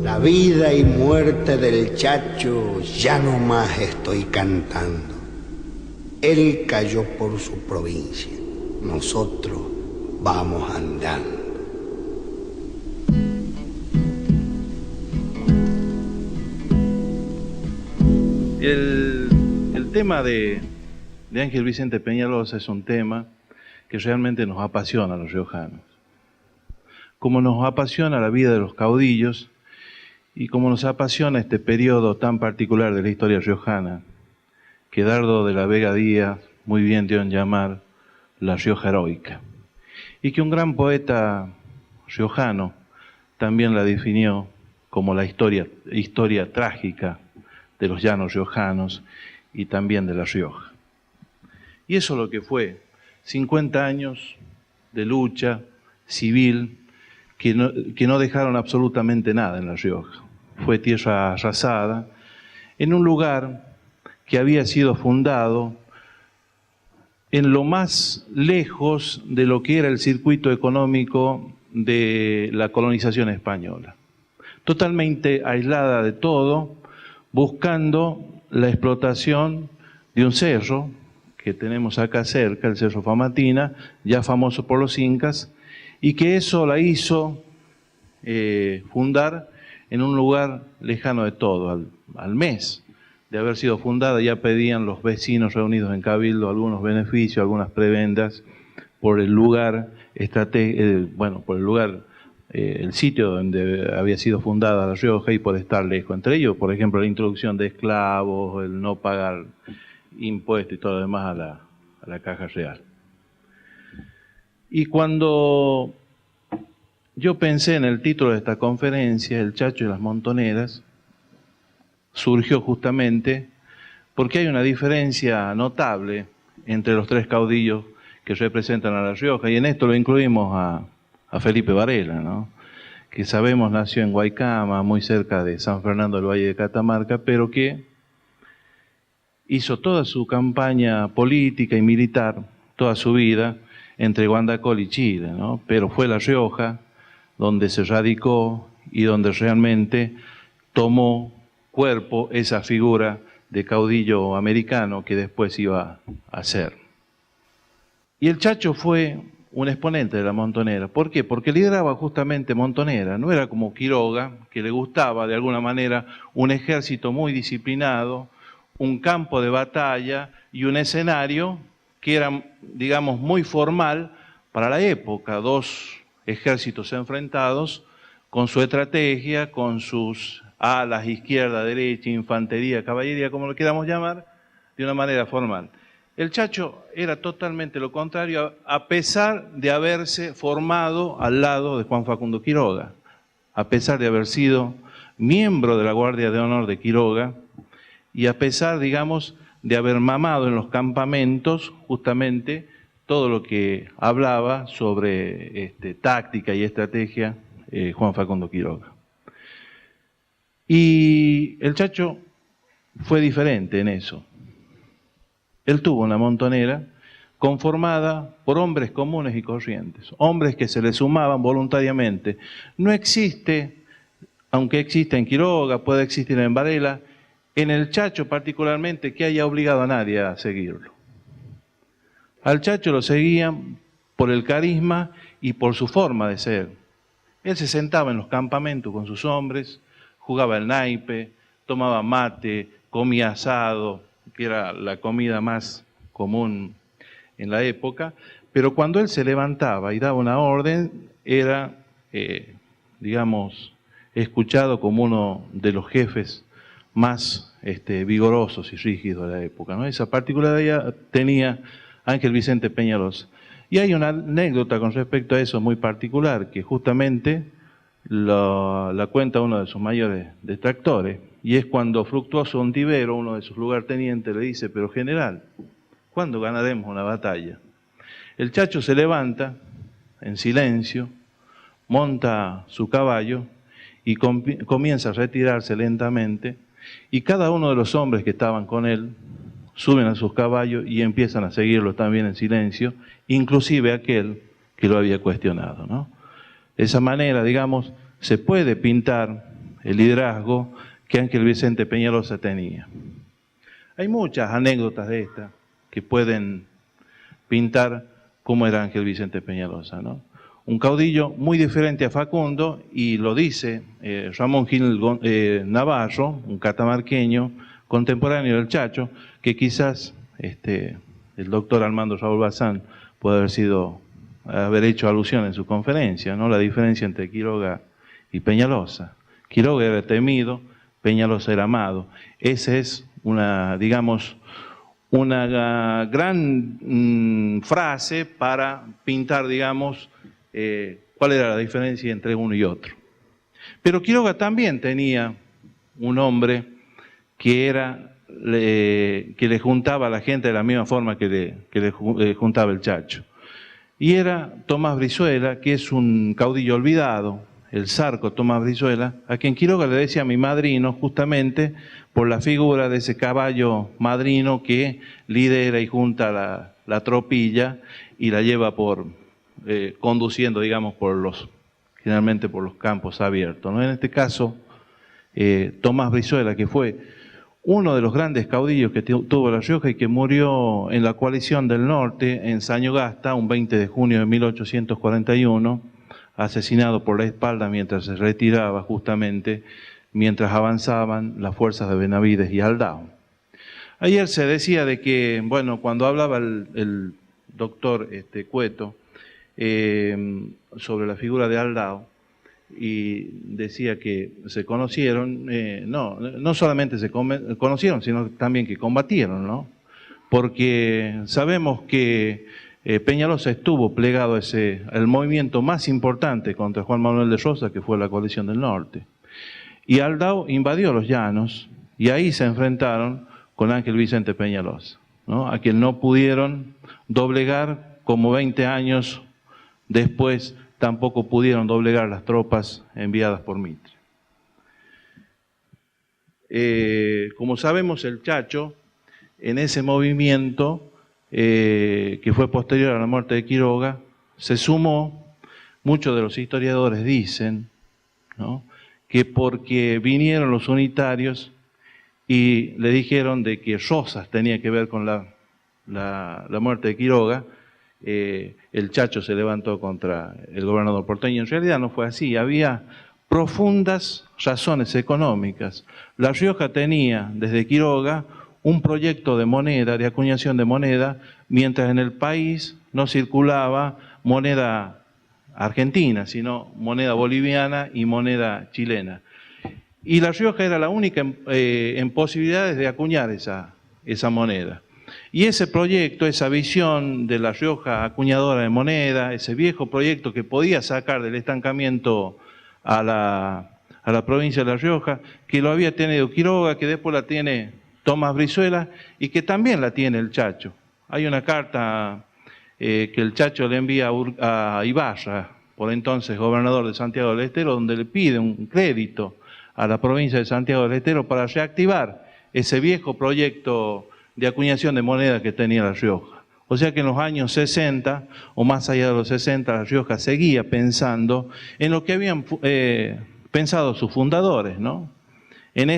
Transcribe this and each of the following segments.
La vida y muerte del Chacho ya no más estoy cantando. Él cayó por su provincia, nosotros vamos andando. El tema de Ángel Vicente Peñalosa es un tema que realmente nos apasiona a los riojanos. Como nos apasiona la vida de los caudillos y como nos apasiona este periodo tan particular de la historia riojana, que Dardo de la Vega Díaz muy bien dio en llamar la Rioja heroica, y que un gran poeta riojano también la definió como la historia trágica de los llanos riojanos y también de La Rioja. Y eso es lo que fue, 50 años de lucha civil que no dejaron absolutamente nada en La Rioja. Fue tierra arrasada, en un lugar que había sido fundado en lo más lejos de lo que era el circuito económico de la colonización española. Totalmente aislada de todo, buscando la explotación de un cerro que tenemos acá cerca, el Cerro Famatina, ya famoso por los incas, y que eso la hizo fundar en un lugar lejano de todo. Al mes de haber sido fundada ya pedían los vecinos reunidos en Cabildo algunos beneficios, algunas prebendas por el lugar el sitio donde había sido fundada La Rioja y por estar lejos. Entre ellos, por ejemplo, la introducción de esclavos, el no pagar impuestos y todo lo demás a la caja real. Y cuando yo pensé en el título de esta conferencia, El Chacho y las Montoneras, surgió justamente porque hay una diferencia notable entre los tres caudillos que representan a La Rioja, y en esto lo incluimos a Felipe Varela, ¿no? Que sabemos nació en Guaycama, muy cerca de San Fernando del Valle de Catamarca, pero que hizo toda su campaña política y militar, toda su vida, entre Guandacol y Chile, ¿no? Pero fue La Rioja donde se radicó y donde realmente tomó cuerpo esa figura de caudillo americano que después iba a ser. Y el Chacho fue un exponente de la montonera. ¿Por qué? Porque lideraba justamente montonera. No era como Quiroga, que le gustaba de alguna manera un ejército muy disciplinado, un campo de batalla y un escenario que era, digamos, muy formal para la época. Dos ejércitos enfrentados con su estrategia, con sus alas, izquierda, derecha, infantería, caballería, como lo queramos llamar, de una manera formal. El Chacho era totalmente lo contrario, a pesar de haberse formado al lado de Juan Facundo Quiroga, a pesar de haber sido miembro de la Guardia de Honor de Quiroga y a pesar, digamos, de haber mamado en los campamentos justamente todo lo que hablaba sobre táctica y estrategia Juan Facundo Quiroga. Y el Chacho fue diferente en eso. Él tuvo una montonera conformada por hombres comunes y corrientes, hombres que se le sumaban voluntariamente. No existe, aunque existe en Quiroga, puede existir en Varela, en el Chacho particularmente, que haya obligado a nadie a seguirlo. Al Chacho lo seguían por el carisma y por su forma de ser. Él se sentaba en los campamentos con sus hombres, jugaba el naipe, tomaba mate, comía asado, que era la comida más común en la época, pero cuando él se levantaba y daba una orden, era, escuchado como uno de los jefes más vigorosos y rígidos de la época, ¿no? Esa particularidad tenía Ángel Vicente Peñalosa. Y hay una anécdota con respecto a eso muy particular, que justamente la cuenta uno de sus mayores detractores, y es cuando Fructuoso Ontivero, uno de sus lugartenientes, le dice: pero general, ¿cuándo ganaremos una batalla? El Chacho se levanta en silencio, monta su caballo y comienza a retirarse lentamente, y cada uno de los hombres que estaban con él suben a sus caballos y empiezan a seguirlo también en silencio, inclusive aquel que lo había cuestionado, ¿no? De esa manera, digamos, se puede pintar el liderazgo que Ángel Vicente Peñalosa tenía. Hay muchas anécdotas de estas que pueden pintar cómo era Ángel Vicente Peñalosa, ¿no? Un caudillo muy diferente a Facundo, y lo dice Ramón Gil Navarro, un catamarqueño contemporáneo del Chacho, que quizás el doctor Armando Raúl Bazán puede haber hecho alusión en su conferencia, ¿no? La diferencia entre Quiroga y Peñalosa. Quiroga era temido, Peñalosa era amado. Esa es una gran frase para pintar, digamos, cuál era la diferencia entre uno y otro. Pero Quiroga también tenía un hombre que le juntaba a la gente de la misma forma que le juntaba el Chacho. Y era Tomás Brizuela, que es un caudillo olvidado, el zarco Tomás Brizuela, a quien Quiroga le decía mi madrino, justamente por la figura de ese caballo madrino que lidera y junta la tropilla y la lleva conduciendo, digamos, generalmente por los campos abiertos, ¿no? En este caso, Tomás Brizuela, que fue uno de los grandes caudillos que tuvo La Rioja y que murió en la coalición del norte en Sañogasta, un 20 de junio de 1841, asesinado por la espalda mientras se retiraba, justamente mientras avanzaban las fuerzas de Benavides y Aldao. Ayer se decía de que, bueno, cuando hablaba el doctor Cueto sobre la figura de Aldao, y decía que se conocieron, no solamente se conocieron, sino también que combatieron, ¿no? Porque sabemos que Peñalosa estuvo plegado el movimiento más importante contra Juan Manuel de Rosas, que fue la coalición del norte. Y Aldao invadió los llanos, y ahí se enfrentaron con Ángel Vicente Peñalosa, ¿no? A quien no pudieron doblegar, como 20 años después tampoco pudieron doblegar las tropas enviadas por Mitre. Como sabemos, el Chacho, en ese movimiento que fue posterior a la muerte de Quiroga, se sumó, muchos de los historiadores dicen, ¿no?, que porque vinieron los unitarios y le dijeron de que Rosas tenía que ver con la muerte de Quiroga, el Chacho se levantó contra el gobernador porteño. En realidad no fue así, había profundas razones económicas. La Rioja tenía desde Quiroga un proyecto de moneda, de acuñación de moneda, mientras en el país no circulaba moneda argentina, sino moneda boliviana y moneda chilena. Y La Rioja era la única en posibilidades de acuñar esa moneda. Y ese proyecto, esa visión de La Rioja acuñadora de moneda, ese viejo proyecto que podía sacar del estancamiento a la provincia de La Rioja, que lo había tenido Quiroga, que después la tiene Tomás Brizuela y que también la tiene el Chacho. Hay una carta que el Chacho le envía a Ibarra, por entonces gobernador de Santiago del Estero, donde le pide un crédito a la provincia de Santiago del Estero para reactivar ese viejo proyecto de acuñación de moneda que tenía La Rioja. O sea que en los años 60, o más allá de los 60, La Rioja seguía pensando en lo que habían pensado sus fundadores, ¿no? En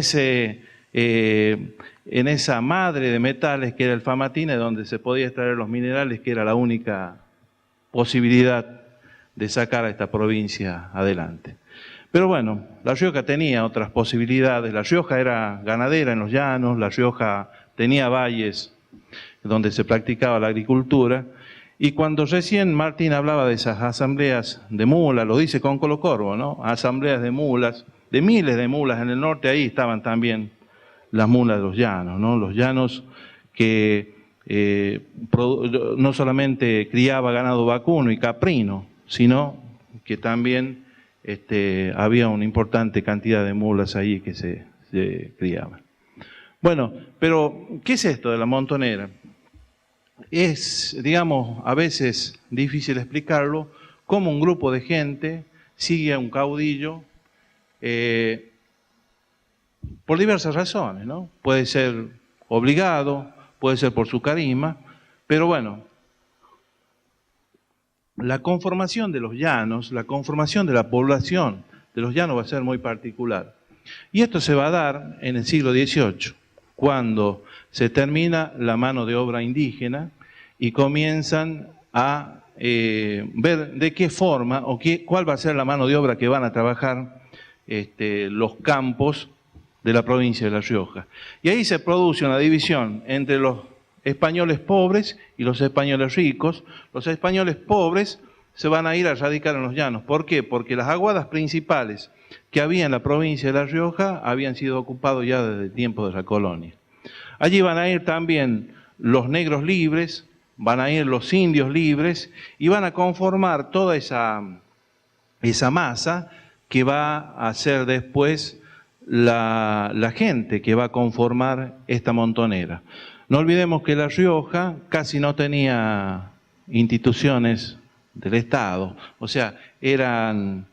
esa madre de metales que era el Famatina, donde se podía extraer los minerales, que era la única posibilidad de sacar a esta provincia adelante. Pero bueno, La Rioja tenía otras posibilidades. La Rioja era ganadera en los llanos, La Rioja tenía valles donde se practicaba la agricultura, y cuando recién Martín hablaba de esas asambleas de mulas, lo dice con Colo Corvo, ¿no? Asambleas de mulas, de miles de mulas en el norte, ahí estaban también las mulas de los llanos, ¿no? Los llanos que no solamente criaba ganado vacuno y caprino, sino que también había una importante cantidad de mulas ahí que se criaban. Bueno, pero ¿qué es esto de la montonera? Es, digamos, a veces difícil explicarlo, cómo un grupo de gente sigue a un caudillo por diversas razones, ¿no? Puede ser obligado, puede ser por su carisma, pero bueno, la conformación de los llanos, la conformación de la población de los llanos va a ser muy particular. Y esto se va a dar en el siglo XVIII, cuando se termina la mano de obra indígena y comienzan a ver de qué forma o cuál va a ser la mano de obra que van a trabajar los campos de la provincia de La Rioja. Y ahí se produce una división entre los españoles pobres y los españoles ricos. Los españoles pobres se van a ir a radicar en los llanos. ¿Por qué? Porque las aguadas principales que había en la provincia de La Rioja habían sido ocupados ya desde el tiempo de la colonia. Allí van a ir también los negros libres, van a ir los indios libres y van a conformar toda esa masa que va a ser después la gente que va a conformar esta montonera. No olvidemos que La Rioja casi no tenía instituciones del Estado, o sea, eran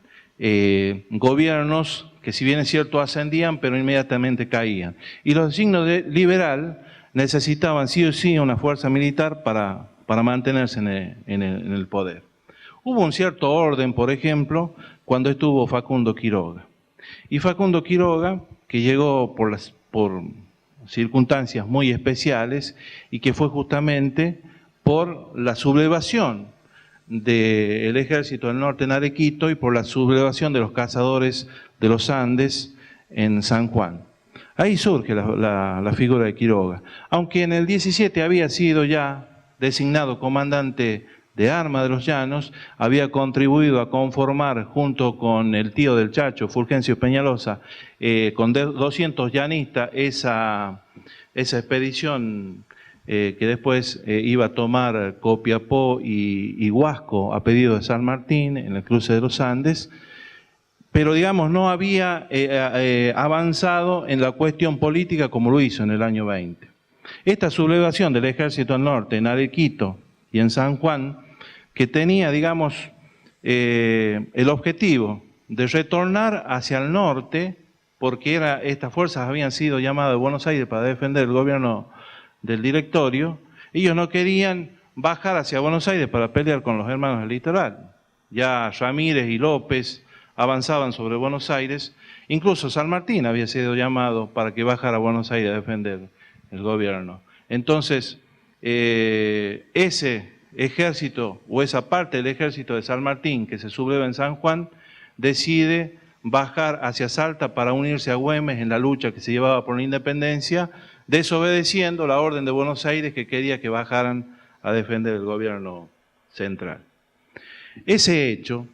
gobiernos que, si bien es cierto, ascendían, pero inmediatamente caían. Y los signos de liberal necesitaban sí o sí una fuerza militar para mantenerse en el poder. Hubo un cierto orden, por ejemplo, cuando estuvo Facundo Quiroga. Y Facundo Quiroga, que llegó por circunstancias muy especiales y que fue justamente por la sublevación del ejército del norte en Arequito y por la sublevación de los cazadores de los Andes en San Juan. Ahí surge la figura de Quiroga, aunque en el 17 había sido ya designado comandante de armas de los llanos, había contribuido a conformar junto con el tío del Chacho, Fulgencio Peñalosa, con 200 llanistas, esa expedición que después iba a tomar Copiapó y Huasco a pedido de San Martín en el cruce de los Andes, pero digamos no había avanzado en la cuestión política como lo hizo en el año 20. Esta sublevación del ejército del norte en Arequito y en San Juan, que tenía, digamos, el objetivo de retornar hacia el norte, porque estas fuerzas habían sido llamadas de Buenos Aires para defender el gobierno del Directorio, ellos no querían bajar hacia Buenos Aires para pelear con los hermanos del litoral. Ya Ramírez y López avanzaban sobre Buenos Aires, incluso San Martín había sido llamado para que bajara a Buenos Aires a defender el gobierno. Entonces, ese ejército o esa parte del ejército de San Martín que se subleva en San Juan decide bajar hacia Salta para unirse a Güemes en la lucha que se llevaba por la independencia, desobedeciendo la orden de Buenos Aires que quería que bajaran a defender el gobierno central. Ese hecho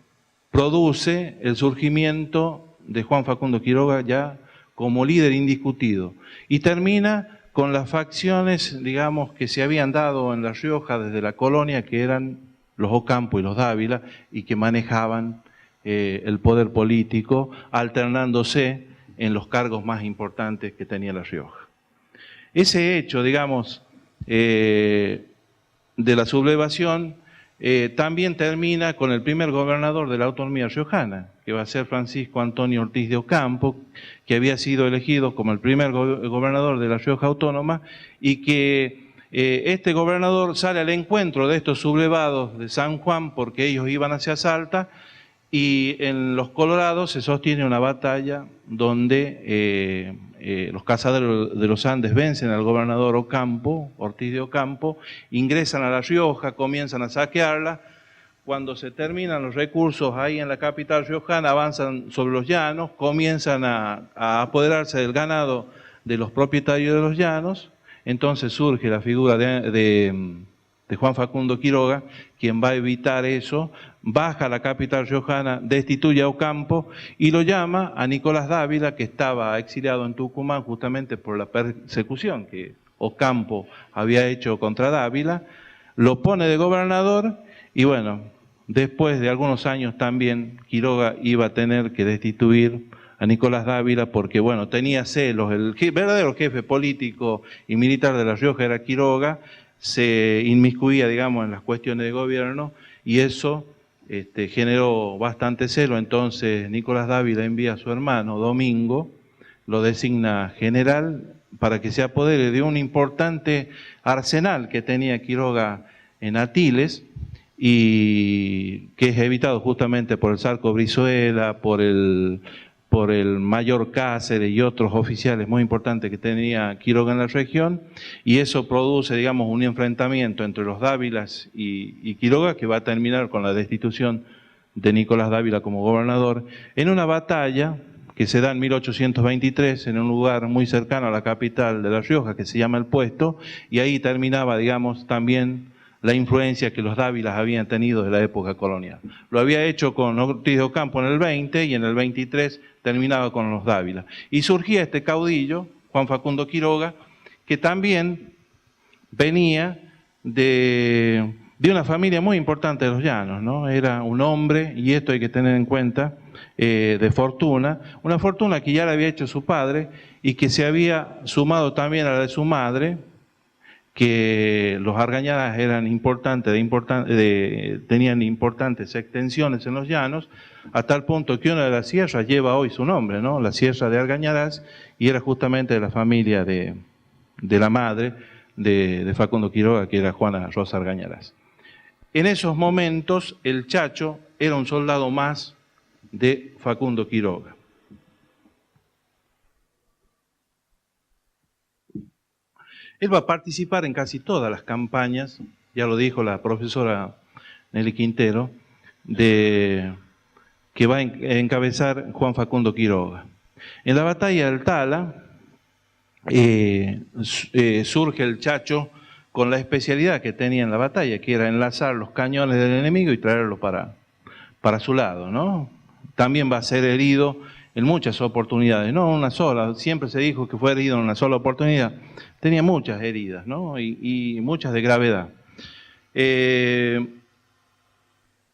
produce el surgimiento de Juan Facundo Quiroga ya como líder indiscutido y termina con las facciones, digamos, que se habían dado en La Rioja desde la colonia, que eran los Ocampo y los Dávila, y que manejaban el poder político, alternándose en los cargos más importantes que tenía La Rioja. Ese hecho, digamos, de la sublevación, también termina con el primer gobernador de la autonomía riojana, que va a ser Francisco Antonio Ortiz de Ocampo, que había sido elegido como el primer gobernador de La Rioja Autónoma, y que este gobernador sale al encuentro de estos sublevados de San Juan porque ellos iban hacia Salta, y en los Colorados se sostiene una batalla donde los cazadores de los Andes vencen al gobernador Ocampo, Ortiz de Ocampo, ingresan a La Rioja, comienzan a saquearla. Cuando se terminan los recursos ahí en la capital riojana, avanzan sobre los llanos, comienzan a apoderarse del ganado de los propietarios de los llanos. Entonces surge la figura de Juan Facundo Quiroga, quien va a evitar eso, baja a la capital riojana, destituye a Ocampo y lo llama a Nicolás Dávila, que estaba exiliado en Tucumán justamente por la persecución que Ocampo había hecho contra Dávila, lo pone de gobernador y bueno, después de algunos años también Quiroga iba a tener que destituir a Nicolás Dávila porque bueno, tenía celos, el verdadero jefe político y militar de La Rioja era Quiroga, se inmiscuía, digamos, en las cuestiones de gobierno y eso generó bastante celo. Entonces Nicolás Dávila envía a su hermano Domingo, lo designa general para que se apodere de un importante arsenal que tenía Quiroga en Atiles y que es evitado justamente por el Zarco Brizuela, por el mayor Cáceres y otros oficiales muy importantes que tenía Quiroga en la región, y eso produce, digamos, un enfrentamiento entre los Dávilas y Quiroga que va a terminar con la destitución de Nicolás Dávila como gobernador, en una batalla que se da en 1823 en un lugar muy cercano a la capital de La Rioja, que se llama El Puesto, y ahí terminaba, digamos, también la influencia que los Dávilas habían tenido de la época colonial. Lo había hecho con Ortiz de Ocampo en el 20 y en el 23 terminaba con los Dávila. Y surgía este caudillo, Juan Facundo Quiroga, que también venía de una familia muy importante de los llanos, ¿no? Era un hombre, y esto hay que tener en cuenta, de fortuna, una fortuna que ya la había hecho su padre y que se había sumado también a la de su madre, que los Argañarás eran tenían importantes extensiones en los llanos, a tal punto que una de las sierras lleva hoy su nombre, ¿no? La Sierra de Argañarás, y era justamente de la familia de la madre de Facundo Quiroga, que era Juana Rosa Argañarás. En esos momentos, el Chacho era un soldado más de Facundo Quiroga. Él va a participar en casi todas las campañas, ya lo dijo la profesora Nelly Quintero, que va a encabezar Juan Facundo Quiroga. En la batalla del Tala surge el Chacho con la especialidad que tenía en la batalla, que era enlazar los cañones del enemigo y traerlos para su lado, ¿no? También va a ser herido en muchas oportunidades, no una sola, siempre se dijo que fue herido en una sola oportunidad, tenía muchas heridas, ¿no? y muchas de gravedad.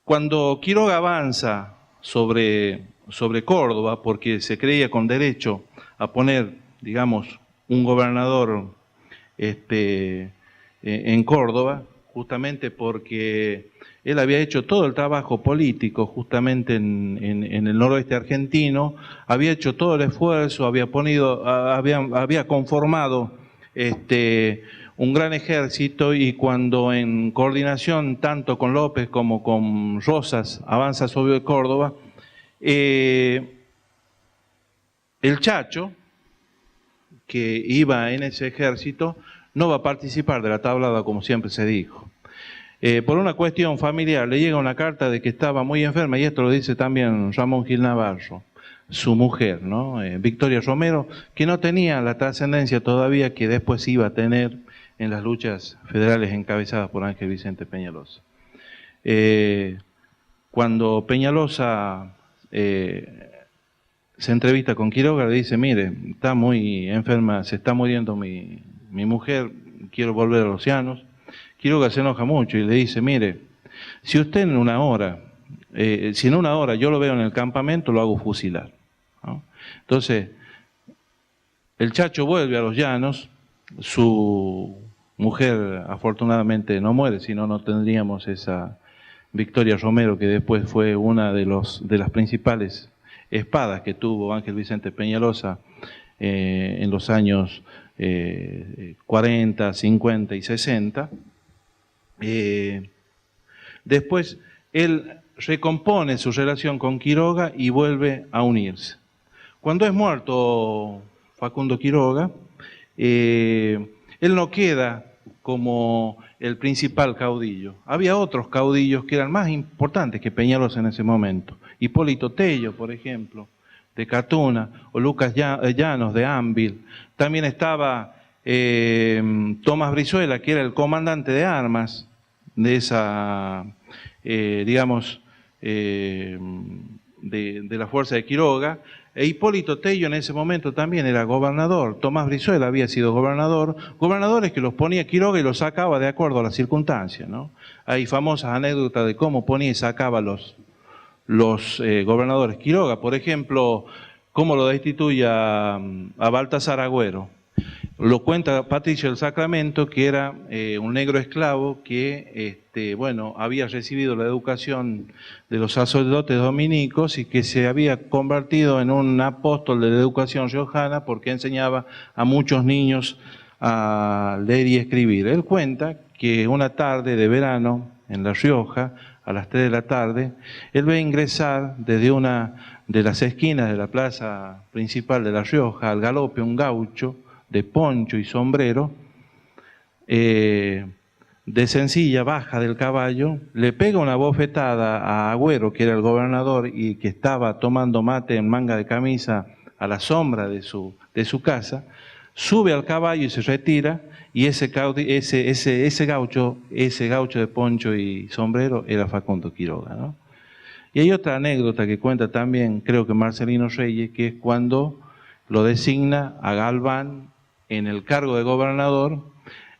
Cuando Quiroga avanza sobre Córdoba, porque se creía con derecho a poner, digamos, un gobernador en Córdoba, justamente porque él había hecho todo el trabajo político justamente en el noroeste argentino, había hecho todo el esfuerzo, había conformado un gran ejército, y cuando en coordinación tanto con López como con Rosas avanza sobre Córdoba, el Chacho, que iba en ese ejército, no va a participar de la tablada como siempre se dijo. Por una cuestión familiar le llega una carta de que estaba muy enferma, y esto lo dice también Ramón Gil Navarro, su mujer, ¿no? Victoria Romero, que no tenía la trascendencia todavía que después iba a tener en las luchas federales encabezadas por Ángel Vicente Peñalosa. Cuando Peñalosa se entrevista con Quiroga, le dice: mire, está muy enferma, se está muriendo mi mujer, quiero volver a los llanos. Quiroga se enoja mucho y le dice: mire, si usted en una hora, si en una hora yo lo veo en el campamento, lo hago fusilar, ¿no? Entonces, el Chacho vuelve a los llanos, su mujer afortunadamente no muere, si no, no tendríamos esa Victoria Romero, que después fue una de las principales espadas que tuvo Ángel Vicente Peñalosa en los años 40, 50 y 60. Después él recompone su relación con Quiroga y vuelve a unirse. Cuando es muerto Facundo Quiroga, él no queda como el principal caudillo. Había otros caudillos que eran más importantes que Peñalosa en ese momento. Hipólito Tello, por ejemplo, de Catuna, o Lucas Llanos de Anvil. También estaba Tomás Brizuela, que era el comandante de armas de esa, digamos, de la fuerza de Quiroga. E Hipólito Tello en ese momento también era gobernador. Tomás Brizuela había sido gobernador. Gobernadores que los ponía Quiroga y los sacaba de acuerdo a las circunstancias, ¿no? Hay famosas anécdotas de cómo ponía y sacaba los gobernadores Quiroga. Por ejemplo, cómo lo destituye a Baltasar Agüero. Lo cuenta Patricio del Sacramento, que era un negro esclavo que había recibido la educación de los sacerdotes dominicos y que se había convertido en un apóstol de la educación riojana porque enseñaba a muchos niños a leer y escribir. Él cuenta que una tarde de verano en La Rioja, a las 3 de la tarde, él ve ingresar desde una de las esquinas de la plaza principal de La Rioja al galope un gaucho de poncho y sombrero, de sencilla, baja del caballo, le pega una bofetada a Agüero, que era el gobernador y que estaba tomando mate en manga de camisa a la sombra de su casa, sube al caballo y se retira, y ese gaucho de poncho y sombrero era Facundo Quiroga, ¿no? Y hay otra anécdota que cuenta también, creo que Marcelino Reyes, que es cuando lo designa a Galván en el cargo de gobernador,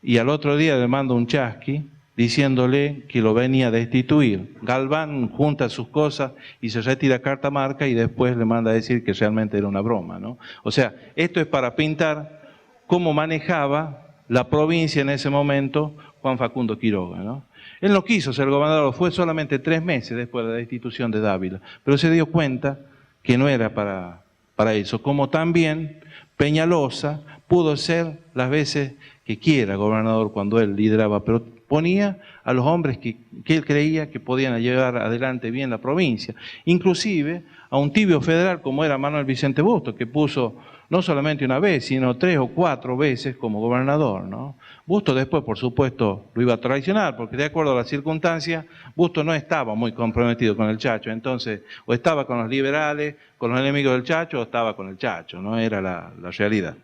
y al otro día le manda un chasqui diciéndole que lo venía a destituir. Galván junta sus cosas y se retira a Catamarca y después le manda a decir que realmente era una broma, ¿no? O sea, esto es para pintar cómo manejaba la provincia en ese momento Juan Facundo Quiroga, ¿no? Él no quiso ser gobernador, fue solamente 3 meses después de la destitución de Dávila, pero se dio cuenta que no era para eso, como también Peñalosa pudo ser las veces que quiera gobernador cuando él lideraba, pero ponía a los hombres que él creía que podían llevar adelante bien la provincia, inclusive a un tibio federal como era Manuel Vicente Bustos, que puso no solamente una vez, sino 3 o 4 veces como gobernador, ¿no? Bustos después, por supuesto, lo iba a traicionar, porque de acuerdo a las circunstancias, Bustos no estaba muy comprometido con el Chacho, entonces o estaba con los liberales, con los enemigos del Chacho, o estaba con el Chacho, no era la realidad.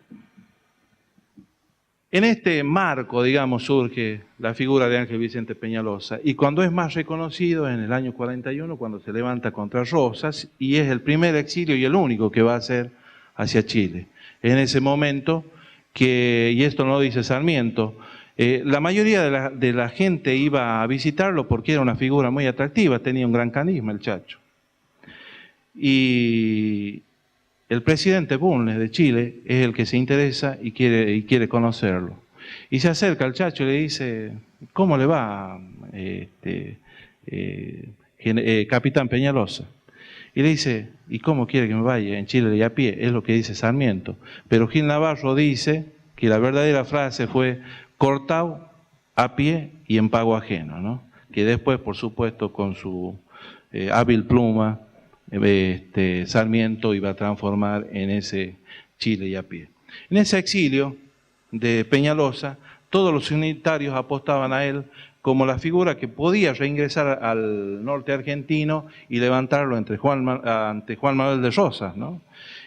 En este marco, digamos, surge la figura de Ángel Vicente Peñalosa, y cuando es más reconocido en el año 41, cuando se levanta contra Rosas, y es el primer exilio y el único que va a hacer hacia Chile. En ese momento, y esto no lo dice Sarmiento, la mayoría de la gente iba a visitarlo porque era una figura muy atractiva, tenía un gran carisma el Chacho. Y el presidente Bulnes de Chile es el que se interesa y quiere conocerlo. Y se acerca al Chacho y le dice, ¿cómo le va, capitán Peñalosa? Y le dice, ¿y cómo quiere que me vaya? En Chile y a pie, es lo que dice Sarmiento. Pero Gil Navarro dice que la verdadera frase fue cortado a pie y en pago ajeno, ¿no? Que después, por supuesto, con su hábil pluma, Sarmiento iba a transformar en ese Chile y a pie. En ese exilio de Peñalosa, todos los unitarios apostaban a él como la figura que podía reingresar al norte argentino y levantarlo ante Juan Manuel de Rosas, ¿no?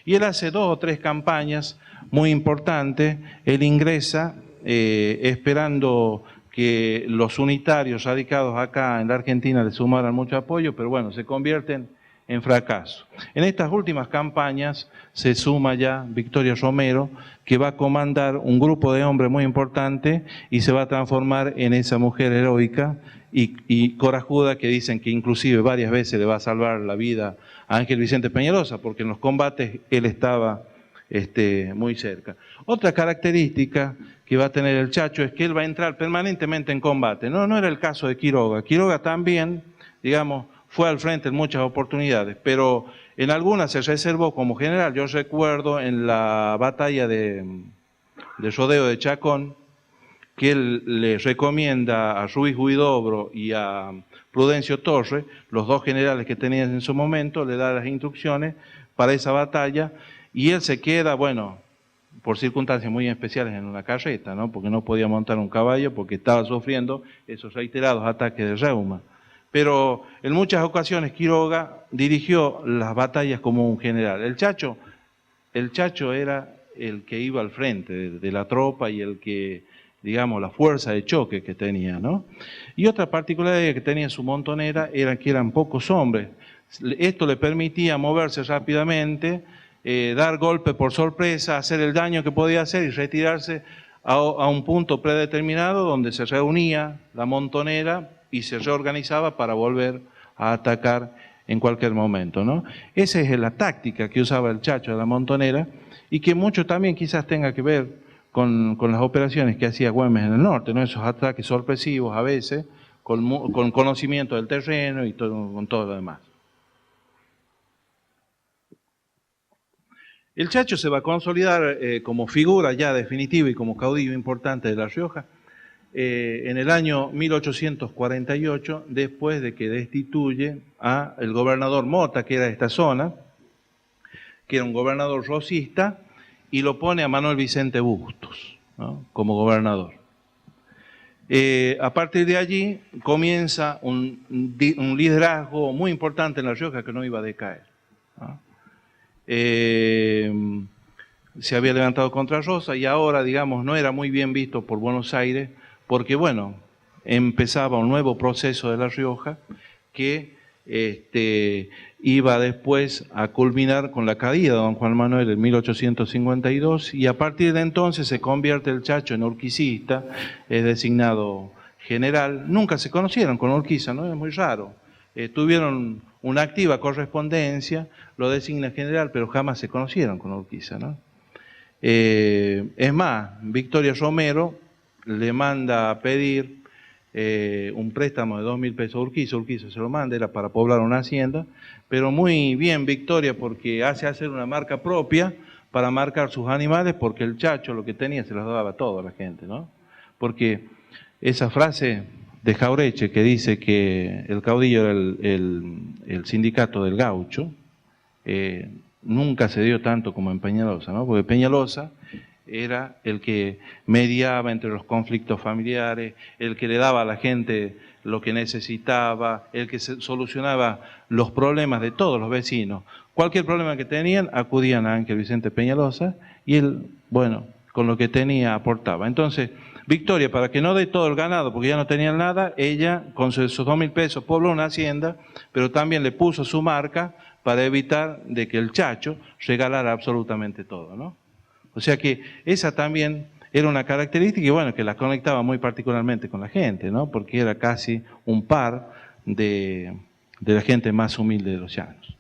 Y él hace 2 o 3 campañas muy importantes. Él ingresa esperando que los unitarios radicados acá en la Argentina le sumaran mucho apoyo, pero bueno, se convierten en fracaso. En estas últimas campañas se suma ya Victoria Romero, que va a comandar un grupo de hombres muy importante y se va a transformar en esa mujer heroica y corajuda que dicen que inclusive varias veces le va a salvar la vida a Ángel Vicente Peñalosa, porque en los combates él estaba muy cerca. Otra característica que va a tener el Chacho es que él va a entrar permanentemente en combate. No era el caso de Quiroga. Quiroga también, digamos, fue al frente en muchas oportunidades, pero en algunas se reservó como general. Yo recuerdo en la batalla de Rodeo de Chacón, que él le recomienda a Ruiz Huidobro y a Prudencio Torre, los 2 generales que tenían en su momento, le da las instrucciones para esa batalla, y él se queda, bueno, por circunstancias muy especiales en una carreta, ¿no? Porque no podía montar un caballo, porque estaba sufriendo esos reiterados ataques de reuma. Pero en muchas ocasiones Quiroga dirigió las batallas como un general. El Chacho era el que iba al frente de la tropa y el que, digamos, la fuerza de choque que tenía, ¿no? Y otra particularidad que tenía su montonera era que eran pocos hombres. Esto le permitía moverse rápidamente, dar golpe por sorpresa, hacer el daño que podía hacer y retirarse a un punto predeterminado donde se reunía la montonera y se reorganizaba para volver a atacar en cualquier momento, ¿no? Esa es la táctica que usaba el Chacho de la montonera y que mucho también quizás tenga que ver con las operaciones que hacía Güemes en el norte, ¿no? Esos ataques sorpresivos a veces, con conocimiento del terreno y con todo lo demás. El Chacho se va a consolidar como figura ya definitiva y como caudillo importante de La Rioja en el año 1848, después de que destituye a el gobernador Mota, que era de esta zona, que era un gobernador rosista, y lo pone a Manuel Vicente Bustos, ¿no?, como gobernador. A partir de allí comienza un liderazgo muy importante en La Rioja que no iba a decaer, ¿no? Se había levantado contra Rosa y ahora, digamos, no era muy bien visto por Buenos Aires porque, bueno, empezaba un nuevo proceso de La Rioja que iba después a culminar con la caída de don Juan Manuel en 1852 y a partir de entonces se convierte el Chacho en urquicista, es designado general. Nunca se conocieron con Urquiza, ¿no? Es muy raro. Tuvieron una activa correspondencia, lo designa general, pero jamás se conocieron con Urquiza, ¿no? Es más, Victoria Romero le manda a pedir un préstamo de 2.000 pesos a Urquiza. Urquiza se lo manda, era para poblar una hacienda, pero muy bien Victoria porque hace hacer una marca propia para marcar sus animales, porque el Chacho lo que tenía se los daba todo a la gente, ¿no? Porque esa frase de Jaureche que dice que el caudillo era el sindicato del gaucho, nunca se dio tanto como en Peñalosa, ¿no? Porque Peñalosa era el que mediaba entre los conflictos familiares, el que le daba a la gente lo que necesitaba, el que solucionaba los problemas de todos los vecinos. Cualquier problema que tenían, acudían a Ángel Vicente Peñalosa y él, bueno, con lo que tenía aportaba. Entonces, Victoria, para que no dé todo el ganado, porque ya no tenían nada, ella con esos 2.000 pesos pobló una hacienda, pero también le puso su marca para evitar de que el Chacho regalara absolutamente todo, ¿no? O sea que esa también era una característica y bueno, que la conectaba muy particularmente con la gente, ¿no? Porque era casi un par de la gente más humilde de los llanos.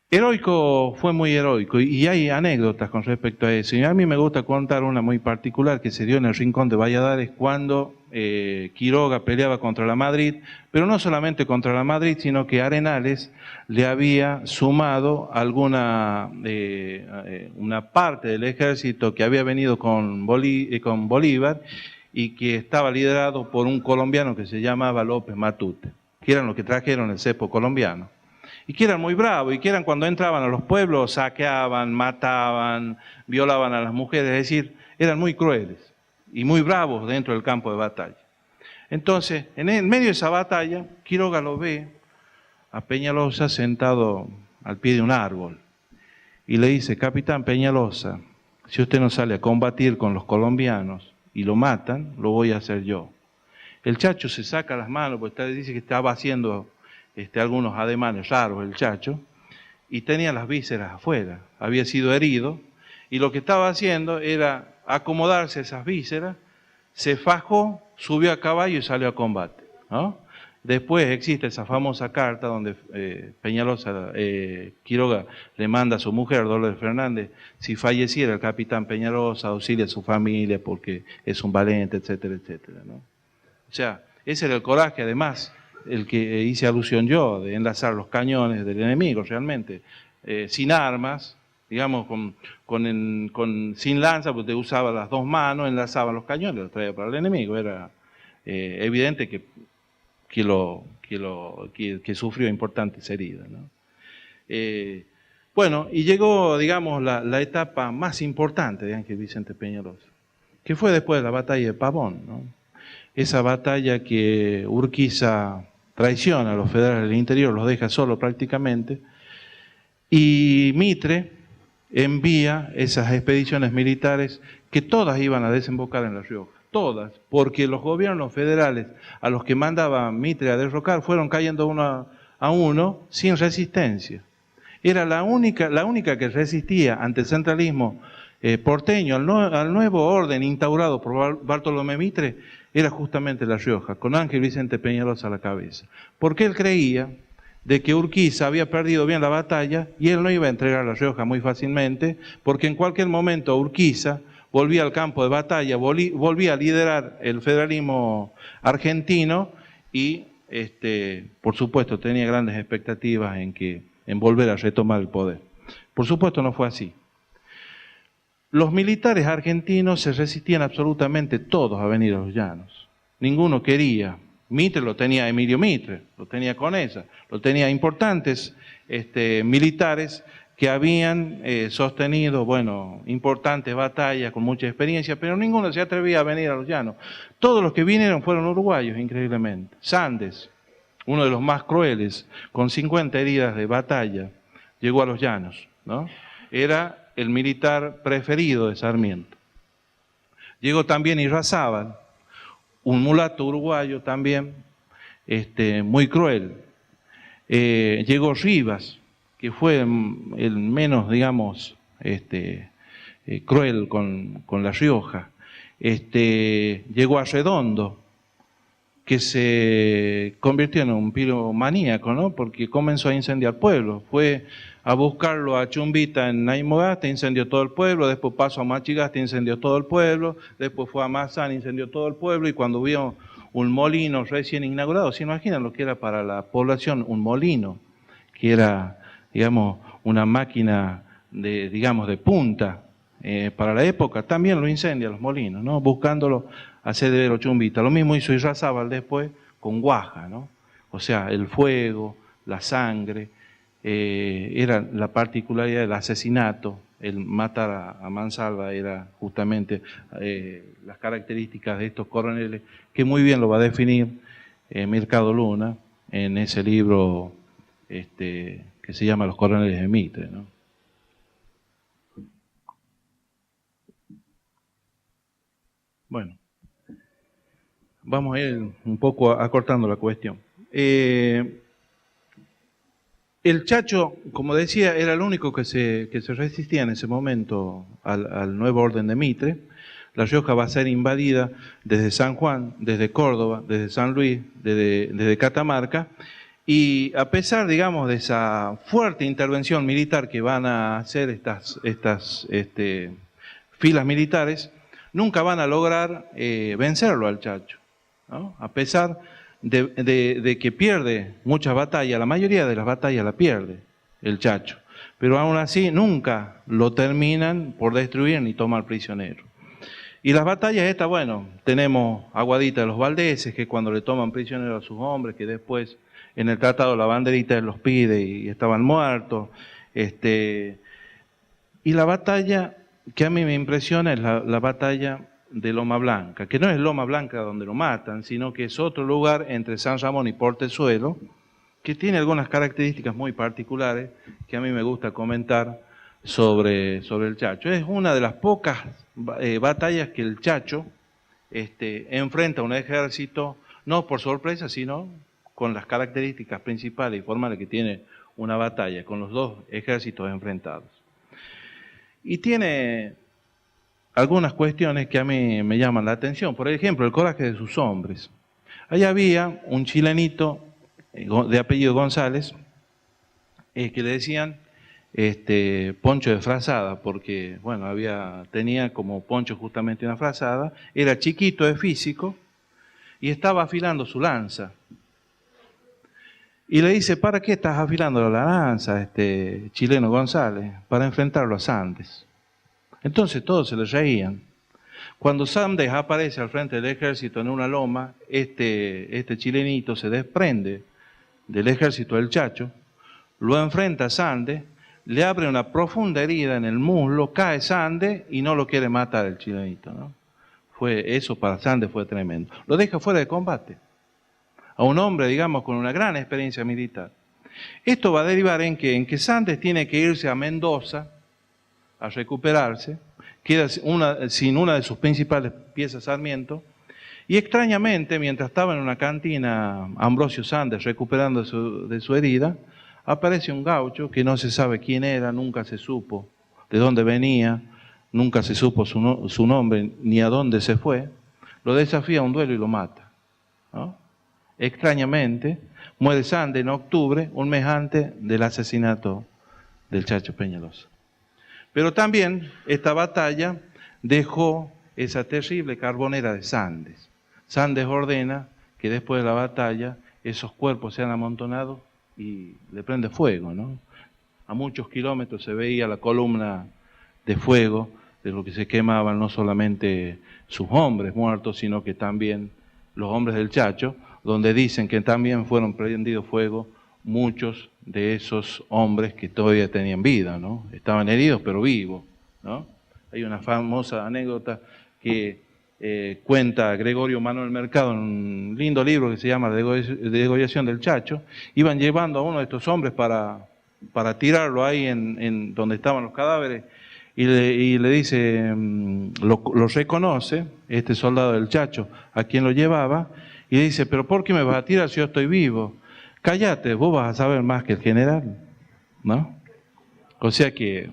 Heroico, fue muy heroico y hay anécdotas con respecto a eso. Y a mí me gusta contar una muy particular que se dio en el Rincón de Valladares cuando Quiroga peleaba contra la Madrid, pero no solamente contra la Madrid, sino que Arenales le había sumado una parte del ejército que había venido con Bolívar y que estaba liderado por un colombiano que se llamaba López Matute, que eran los que trajeron el cepo colombiano. Y que eran muy bravos, y que eran cuando entraban a los pueblos, saqueaban, mataban, violaban a las mujeres, es decir, eran muy crueles y muy bravos dentro del campo de batalla. Entonces, en el medio de esa batalla, Quiroga lo ve a Peñalosa sentado al pie de un árbol y le dice: capitán Peñalosa, si usted no sale a combatir con los colombianos y lo matan, lo voy a hacer yo. El Chacho se saca las manos, porque dice que estaba haciendo algunos ademanes raros el Chacho, y tenía las vísceras afuera, había sido herido, y lo que estaba haciendo era acomodarse esas vísceras, se fajó, subió a caballo y salió a combate, ¿no? Después existe esa famosa carta donde Quiroga le manda a su mujer, Dolores Fernández, si falleciera el capitán Peñalosa, auxilia a su familia porque es un valiente, etcétera, etcétera, ¿no? O sea, ese era el coraje, además, el que hice alusión yo, de enlazar los cañones del enemigo realmente, sin armas, digamos, sin lanza, porque usaba las dos manos, enlazaban los cañones, los traía para el enemigo. Era evidente que sufrió importantes heridas, ¿no? Bueno, y llegó, digamos, la etapa más importante de Ángel Vicente Peñalosa, que fue después de la batalla de Pavón, ¿no? Esa batalla que Urquiza traiciona a los federales del interior, los deja solo prácticamente, y Mitre envía esas expediciones militares que todas iban a desembocar en La Rioja, todas, porque los gobiernos federales a los que mandaba Mitre a derrocar fueron cayendo uno a uno sin resistencia. Era la única que resistía ante el centralismo porteño, al nuevo orden instaurado por Bartolomé Mitre, era justamente La Rioja, con Ángel Vicente Peñalosa a la cabeza. Porque él creía de que Urquiza había perdido bien la batalla y él no iba a entregar La Rioja muy fácilmente, porque en cualquier momento Urquiza volvía al campo de batalla, volvía a liderar el federalismo argentino y, por supuesto, tenía grandes expectativas en volver a retomar el poder. Por supuesto no fue así. Los militares argentinos se resistían absolutamente todos a venir a los llanos. Ninguno quería. Mitre lo tenía Emilio Mitre, lo tenía Conesa, lo tenía importantes militares que habían sostenido, bueno, importantes batallas con mucha experiencia, pero ninguno se atrevía a venir a los llanos. Todos los que vinieron fueron uruguayos, increíblemente. Sandes, uno de los más crueles, con 50 heridas de batalla, llegó a los llanos, ¿no? Era el militar preferido de Sarmiento. Llegó también Irrazábal, un mulato uruguayo también, muy cruel. Llegó Rivas, que fue el menos, digamos, cruel con La Rioja. Llegó Arredondo, que se convirtió en un piromaníaco, ¿no? Porque comenzó a incendiar pueblos. Fue a buscarlo a Chumbita en Naimogasta, incendió todo el pueblo, después pasó a Machigasta, incendió todo el pueblo, después fue a Mazán, incendió todo el pueblo, y cuando vio un molino recién inaugurado, ¿se imaginan lo que era para la población un molino? Que era, digamos, una máquina de punta para la época, también lo incendia los molinos, ¿no? Buscándolo hacer de ver Chumbita. Lo mismo hizo Irrazábal después con Guaja, ¿no? O sea, el fuego, la sangre, era la particularidad del asesinato, el matar a mansalva era justamente las características de estos coroneles, que muy bien lo va a definir Mercado Luna en ese libro que se llama Los coroneles de Mitre, ¿no? Bueno, vamos a ir un poco acortando la cuestión. El Chacho, como decía, era el único que se resistía en ese momento al nuevo orden de Mitre. La Rioja va a ser invadida desde San Juan, desde Córdoba, desde San Luis, desde Catamarca, y a pesar, digamos, de esa fuerte intervención militar que van a hacer estas filas militares, nunca van a lograr vencerlo al Chacho, ¿no? A pesar de que pierde muchas batallas, la mayoría de las batallas la pierde el Chacho, pero aún así nunca lo terminan por destruir ni tomar prisionero. Y las batallas estas, bueno, tenemos Aguadita de los Valdeses, que cuando le toman prisionero a sus hombres, que después en el Tratado la Banderita los pide y estaban muertos. Y la batalla que a mí me impresiona es la batalla de Loma Blanca, que no es Loma Blanca donde lo matan, sino que es otro lugar entre San Ramón y Portezuelo, que tiene algunas características muy particulares que a mí me gusta comentar sobre el Chacho. Es una de las pocas batallas que el Chacho enfrenta a un ejército, no por sorpresa, sino con las características principales y formales que tiene una batalla, con los dos ejércitos enfrentados. Y tiene algunas cuestiones que a mí me llaman la atención. Por ejemplo, el coraje de sus hombres. Allá había un chilenito de apellido González, que le decían Poncho de Frazada, porque bueno, tenía como poncho justamente una frazada, era chiquito de físico y estaba afilando su lanza. Y le dice, ¿para qué estás afilando la lanza, chileno González? Para enfrentarlo a Sandes. Entonces todos se le reían. Cuando Sandes aparece al frente del ejército en una loma, este chilenito se desprende del ejército del Chacho, lo enfrenta a Sandes, le abre una profunda herida en el muslo, cae Sandes y no lo quiere matar el chilenito, ¿no? Eso para Sandes fue tremendo. Lo deja fuera de combate. A un hombre, digamos, con una gran experiencia militar. Esto va a derivar en que Sandes tiene que irse a Mendoza a recuperarse, queda sin una de sus principales piezas Sarmiento, y extrañamente, mientras estaba en una cantina Ambrosio Sandes recuperando de su herida, aparece un gaucho que no se sabe quién era, nunca se supo de dónde venía, nunca se supo su nombre ni a dónde se fue, lo desafía a un duelo y lo mata, ¿no? Extrañamente, muere Sandes en octubre, un mes antes del asesinato del Chacho Peñalosa. Pero también esta batalla dejó esa terrible carbonera de Sandes. Sandes ordena que después de la batalla esos cuerpos sean amontonados y le prende fuego, ¿no? A muchos kilómetros se veía la columna de fuego de lo que se quemaban no solamente sus hombres muertos, sino que también los hombres del Chacho, donde dicen que también fueron prendidos fuego muchos de esos hombres que todavía tenían vida, ¿no? Estaban heridos pero vivos, ¿no? Hay una famosa anécdota que cuenta Gregorio Manuel Mercado en un lindo libro que se llama Degollación del Chacho. Iban llevando a uno de estos hombres para tirarlo ahí en donde estaban los cadáveres y le dice, lo reconoce, este soldado del Chacho, a quien lo llevaba, y le dice, pero ¿por qué me vas a tirar si yo estoy vivo? Cállate, vos vas a saber más que el general, ¿no? O sea que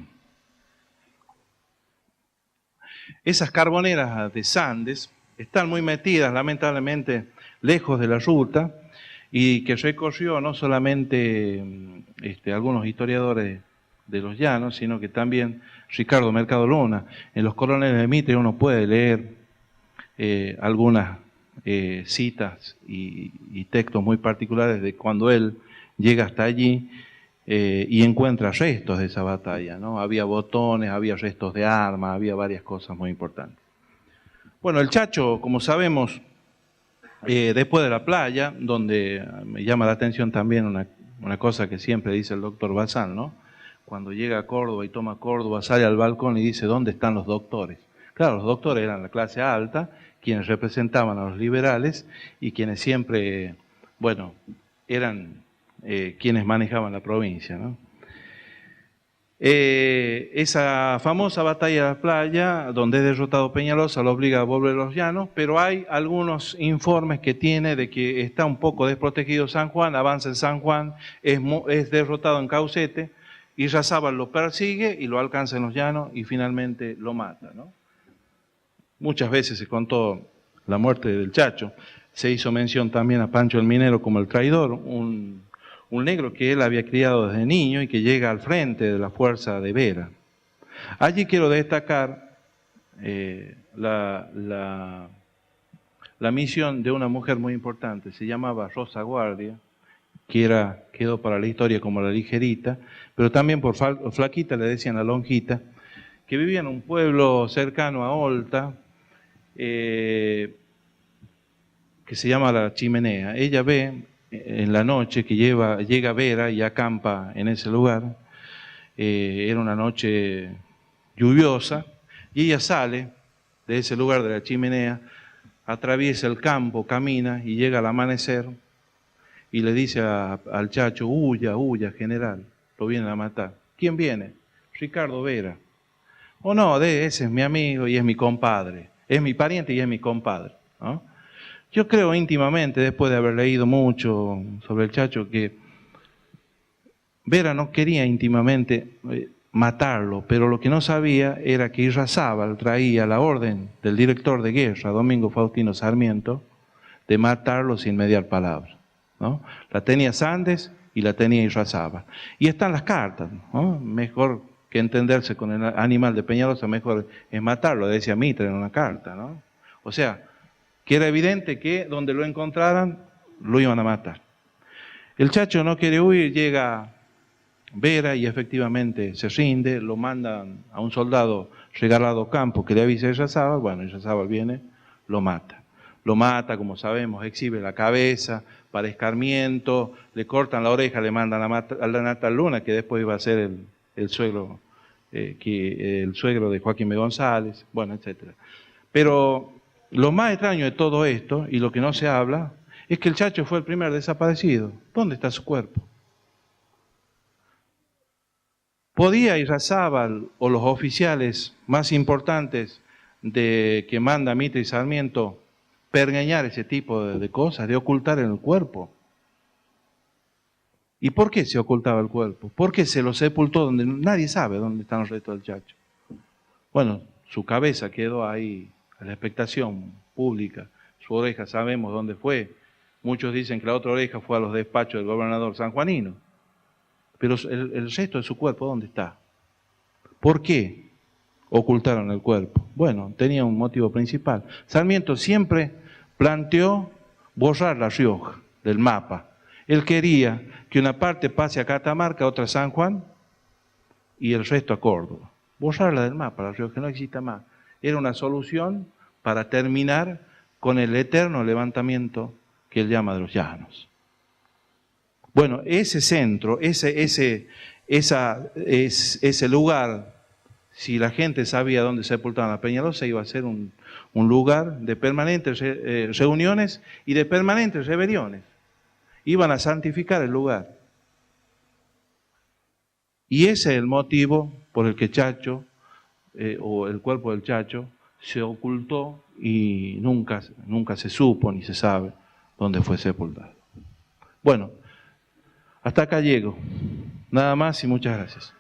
esas carboneras de Sandes están muy metidas, lamentablemente, lejos de la ruta, y que recorrió no solamente algunos historiadores de los llanos, sino que también Ricardo Mercado Luna. En los Coroneles de Mitre uno puede leer algunas citas y textos muy particulares de cuando él llega hasta allí y encuentra restos de esa batalla, ¿no? Había botones, había restos de armas, había varias cosas muy importantes. Bueno, el Chacho, como sabemos, después de la playa, donde me llama la atención también una cosa que siempre dice el doctor Bazán, ¿no? Cuando llega a Córdoba y toma Córdoba, sale al balcón y dice, ¿dónde están los doctores? Claro, los doctores eran la clase alta, quienes representaban a los liberales y quienes siempre, bueno, eran quienes manejaban la provincia, ¿no? Esa famosa batalla de la playa, donde es derrotado Peñalosa, lo obliga a volver a los llanos, pero hay algunos informes que tiene de que está un poco desprotegido San Juan, avanza en San Juan, es derrotado en Caucete, y Irrazábal lo persigue y lo alcanza en los llanos y finalmente lo mata, ¿no? Muchas veces se contó la muerte del Chacho, se hizo mención también a Pancho el Minero como el traidor, un negro que él había criado desde niño y que llega al frente de la fuerza de Vera. Allí quiero destacar la misión de una mujer muy importante, se llamaba Rosa Guardia, que quedó para la historia como la Ligerita, pero también por flaquita le decían la Lonjita, que vivía en un pueblo cercano a Olta, que se llama La Chimenea. Ella ve en la noche que llega Vera y acampa en ese lugar, era una noche lluviosa, y ella sale de ese lugar de La Chimenea, atraviesa el campo, camina y llega al amanecer y le dice al Chacho, huya, huya, general, lo vienen a matar. ¿Quién viene? Ricardo Vera. Oh no, ese es mi amigo y es mi compadre, es mi pariente y es mi compadre, ¿no? Yo creo íntimamente, después de haber leído mucho sobre el Chacho, que Vera no quería íntimamente matarlo, pero lo que no sabía era que Irrazábal traía la orden del director de guerra, Domingo Faustino Sarmiento, de matarlo sin mediar palabra, ¿no? La tenía Sandes y la tenía Irrazábal. Y están las cartas, ¿no? Mejor que entenderse con el animal de Peñalosa, mejor es matarlo, decía Mitre en una carta, ¿no? O sea, que era evidente que donde lo encontraran, lo iban a matar. El Chacho no quiere huir, llega Vera y efectivamente se rinde, lo mandan a un soldado regalado Campo que le avisa a Irrazábal, bueno, Irrazábal viene, lo mata. Lo mata, como sabemos, exhibe la cabeza para escarmiento, le cortan la oreja, le mandan a la Natal Luna, que después iba a ser el suegro de Joaquín B. González, bueno, etc. Pero lo más extraño de todo esto, y lo que no se habla, es que el Chacho fue el primer desaparecido. ¿Dónde está su cuerpo? ¿Podía Irrazábal o los oficiales más importantes que manda Mitre y Sarmiento pergeñar ese tipo de cosas, de ocultar el cuerpo? ¿Y por qué se ocultaba el cuerpo? ¿Por qué se lo sepultó donde nadie sabe dónde están los restos del Chacho? Bueno, su cabeza quedó ahí a la expectación pública, su oreja sabemos dónde fue. Muchos dicen que la otra oreja fue a los despachos del gobernador sanjuanino. Pero el resto de su cuerpo, ¿dónde está? ¿Por qué ocultaron el cuerpo? Bueno, tenía un motivo principal. Sarmiento siempre planteó borrar La Rioja del mapa. Él quería que una parte pase a Catamarca, otra a San Juan y el resto a Córdoba. borrarla del mapa, La Rioja, que no exista más. Era una solución para terminar con el eterno levantamiento que él llama de los llanos. Bueno, ese centro, ese lugar, si la gente sabía dónde sepultaban a Peñalosa, iba a ser un lugar de permanentes reuniones y de permanentes rebeliones. Iban a santificar el lugar. Y ese es el motivo por el que Chacho, o el cuerpo del Chacho, se ocultó y nunca se supo ni se sabe dónde fue sepultado. Bueno, hasta acá llego. Nada más y muchas gracias.